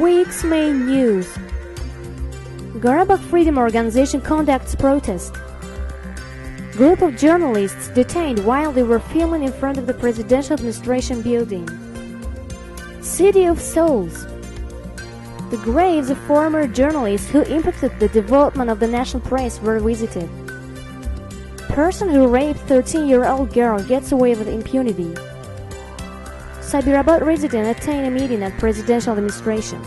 Week's main news. Karabakh Freedom Organization conducts protest. Group of journalists detained while they were filming in front of the presidential administration building. City of Souls. The graves of former journalists who impacted the development of the national press were visited. Person who raped 13-year-old girl gets away with impunity. Sabirabad resident attained a meeting at presidential administration.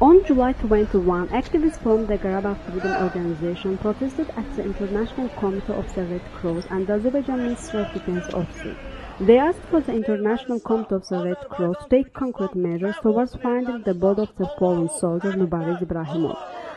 On July 21, activists from the Karabakh Freedom Organization protested at the International Committee of the Red Cross and the Azerbaijan Ministry of Defense office. They asked for the International Committee of the Red Cross to take concrete measures towards finding the body of the fallen soldier Mubarez Ibrahimov.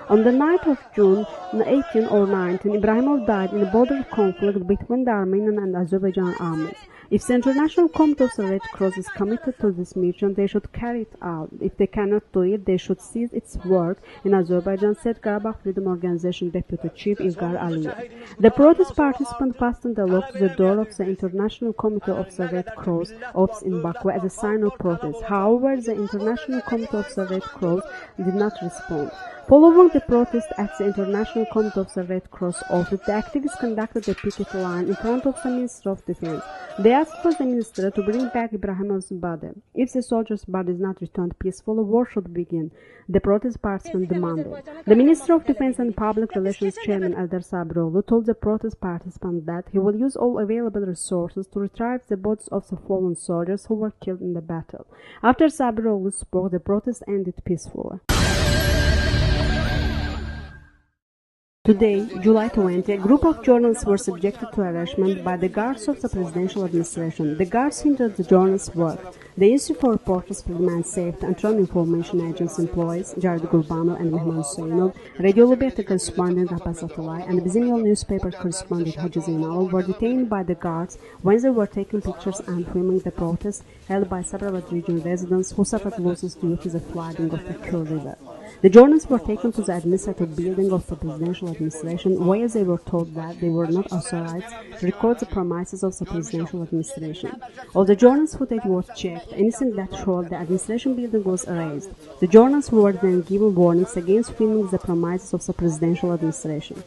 On the night of June 18 or 19, Ibrahimov died in a border conflict between the Armenian and Azerbaijan armies. If the International Committee of the Red Cross is committed to this mission, they should carry it out. If they cannot do it, they should cease its work in Azerbaijan, said Karabakh Freedom Organization Deputy Chief Ilgar Aliyev. The protest participants fastened a lock to the door of the International Committee of the Red Cross office in Baku as a sign of protest. However, the International Committee of the Red Cross did not respond. Following the protest at the International Committee of the Red Cross office, the activists conducted a picket line in front of the Ministry of Defense. They asked for the minister to bring back Ibrahimov's body. If the soldier's body is not returned peacefully, war should begin, the protest participants demanded. The Minister of Defense and Public Relations Chairman Eldar Sabiroglu told the protest participants that he will use all available resources to retrieve the bodies of the fallen soldiers who were killed in the battle. After Sabiroglu spoke, the protest ended peacefully. Today, July 20, a group of journalists were subjected to harassment by the guards of the presidential administration. The guards hindered the journalists' work. The Institute for Reporters, Freedom and Safety and Trump Information Agency employees, Jared Gurbanov and Mehman Hüseyinov, Radio Liberty correspondent Abbas Atalay, and the Bizimyol newspaper correspondent Hacı Zeynalov were detained by the guards when they were taking pictures and filming the protests held by Sabirabad region residents who suffered losses due to the flooding of the Kur River. The journalists were taken to the administrative building of the presidential administration, where they were told that they were not authorized to record the premises of the presidential administration. All the journalists' footage was checked. Anything that showed the administration building was erased. The journalists were then given warnings against filming the premises of the presidential administration.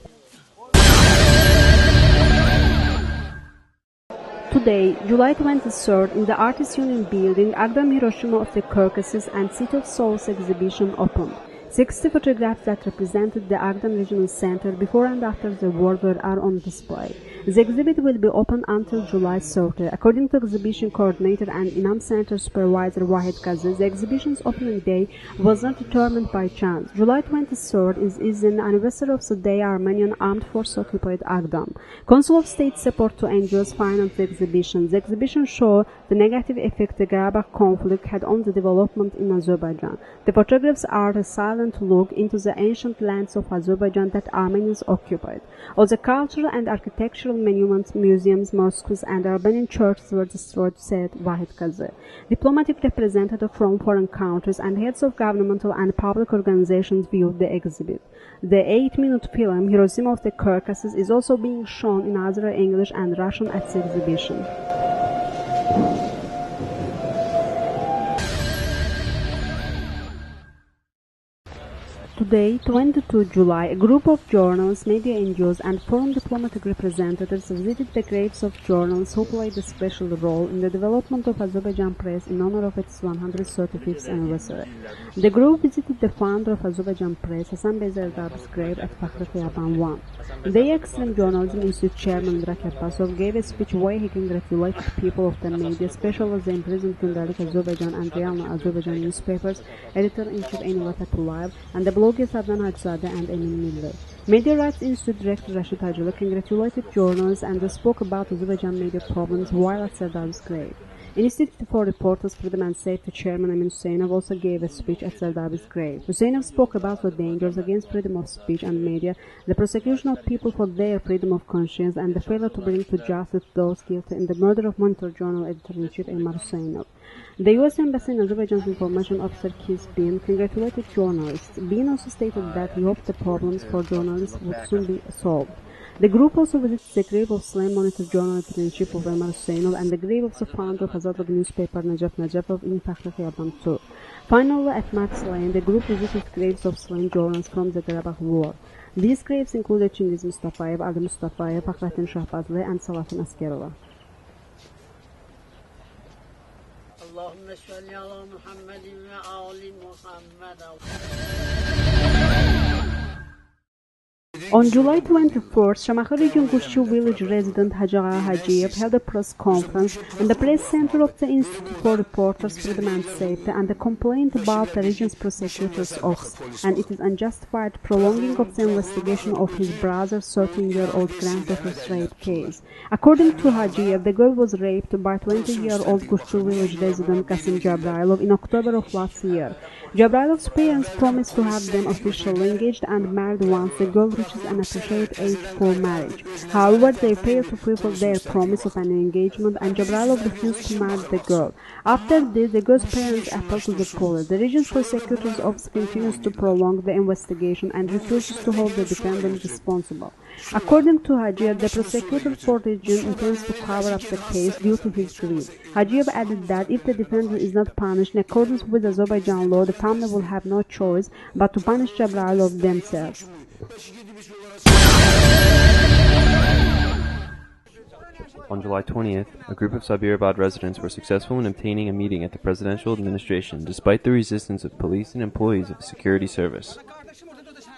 Today, July 23rd, in the Artists Union building, Agdam Hiroshima of the Caucasus and City of Souls exhibition opened. 60 photographs that represented the Agdam Regional Center before and after the war are on display. The exhibit will be open until July 30. According to exhibition coordinator and Inam Center supervisor Wahid Kazi, the exhibition's opening day was not determined by chance. July 23rd is an anniversary of the day Armenian Armed Forces occupied Agdam. Council of State support to NGOs financed the exhibition. The exhibition showed the negative effect the Karabakh conflict had on the development in Azerbaijan. The photographs are a silent look into the ancient lands of Azerbaijan that Armenians occupied. All the cultural and architectural monuments, museums, mosques, and Armenian churches were destroyed, said Wahid Kazi. Diplomatic representatives from foreign countries and heads of governmental and public organizations viewed the exhibit. The 8-minute film, Hiroshima of the Caucasus, is also being shown in Azeri, English, and Russian at the exhibition. Today, 22 July, a group of journalists, media NGOs, and foreign diplomatic representatives visited the graves of journalists who played a special role in the development of Azerbaijan press in honor of its 135th anniversary. The group visited the founder of Azerbaijan press, Hasan Bey Zardab's grave at Fakhri Khiyaban 1. The Extreme Journalism Institute chairman Drak Abbasov gave a speech where he congratulated people of the media, especially the imprisoned Gündelik Azerbaijan and Realna Azerbaijan newspapers, editor-in-chief Enilat Atulayev, and the bloggers Adnan Hajzadeh and Emin Milli. Media Rights Institute Director Rashid Hacılı congratulated journalists and spoke about Azerbaijan media problems while at Zardab's grave. Institute for Reporters, Freedom and Safety Chairman Emin Hüseyinov also gave a speech at Zardab's grave. Hüseyinov spoke about the dangers against freedom of speech and media, the persecution of people for their freedom of conscience, and the failure to bring to justice those guilty in the murder of Monitor Journal editor-in-chief Elmar Hüseyinov. The U.S. Embassy in Azerbaijan's information officer Keith Bean congratulated journalists. Bean also stated that he hoped the problems for journalists would soon be solved. The group also visits the grave of slain monitor journalist-in-chief of Emar Hüseynov and the grave of the founder of Azadlık newspaper Najaf Najafov in Fakhri Khiyaban 2. Finally, at Max Lane, the group visited graves of slain journalists from the Qarabağ War. These graves included Chingiz Mustafayev, Ali Mustafayev, Fakhrettin Shahbazli, and Salatin Askerova. اللهم صل على محمد وآل محمد. On July 24th, Shamakhı region Gushchu village resident Hacı Ağa Hacıyev held a press conference in the press center of the Institute for Reporters' Freedom and Safety and complained about the region's prosecutor's office and its unjustified prolonging of the investigation of his brother's 13-year-old granddaughter's rape case. According to Hacıyev, the girl was raped by 20-year-old Gushchu village resident Qasim Jabrailov in October of last year. Jabrailov's parents promised to have them officially engaged and married once the girl reaches an appropriate age for marriage. However, they failed to fulfill their promise of an engagement and Jabrailov refused to marry the girl. After this, the girl's parents appealed to the police. The region's prosecutor's office continues to prolong the investigation and refuses to hold the defendant responsible. According to Hacıyev, the prosecutor for the region intends to cover up the case due to his greed. Hacıyev added that if the defendant is not punished in accordance with Azerbaijan law, the family will have no choice but to punish Jabrailov themselves. On July 20th, a group of Sabirabad residents were successful in obtaining a meeting at the presidential administration despite the resistance of police and employees of the security service.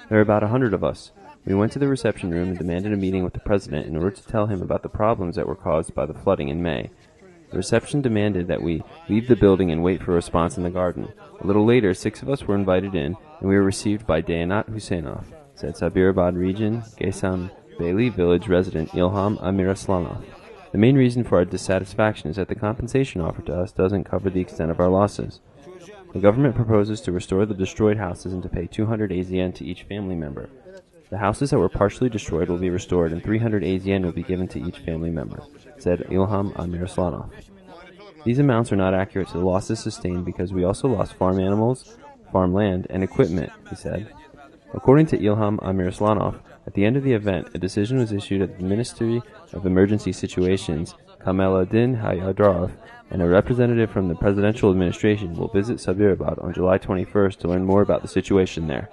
There were about 100 of us. We went to the reception room and demanded a meeting with the president in order to tell him about the problems that were caused by the flooding in May. The reception demanded that we leave the building and wait for a response in the garden. A little later, 6 of us were invited in, and we were received by Dayanat Hüseynov, said Sabirabad region Geysan Beyli village resident Ilham Amiraslanov. The main reason for our dissatisfaction is that the compensation offered to us doesn't cover the extent of our losses. The government proposes to restore the destroyed houses and to pay 200 AZN to each family member. The houses that were partially destroyed will be restored and 300 AZN will be given to each family member, said Ilham Amiraslanov. These amounts are not accurate to the losses sustained because we also lost farm animals, farmland, and equipment, he said. According to Ilham Amiraslanov, at the end of the event, a decision was issued at the Ministry of Emergency Situations, Kamaluddin Haydarov, and a representative from the presidential administration will visit Sabirabad on July 21st to learn more about the situation there.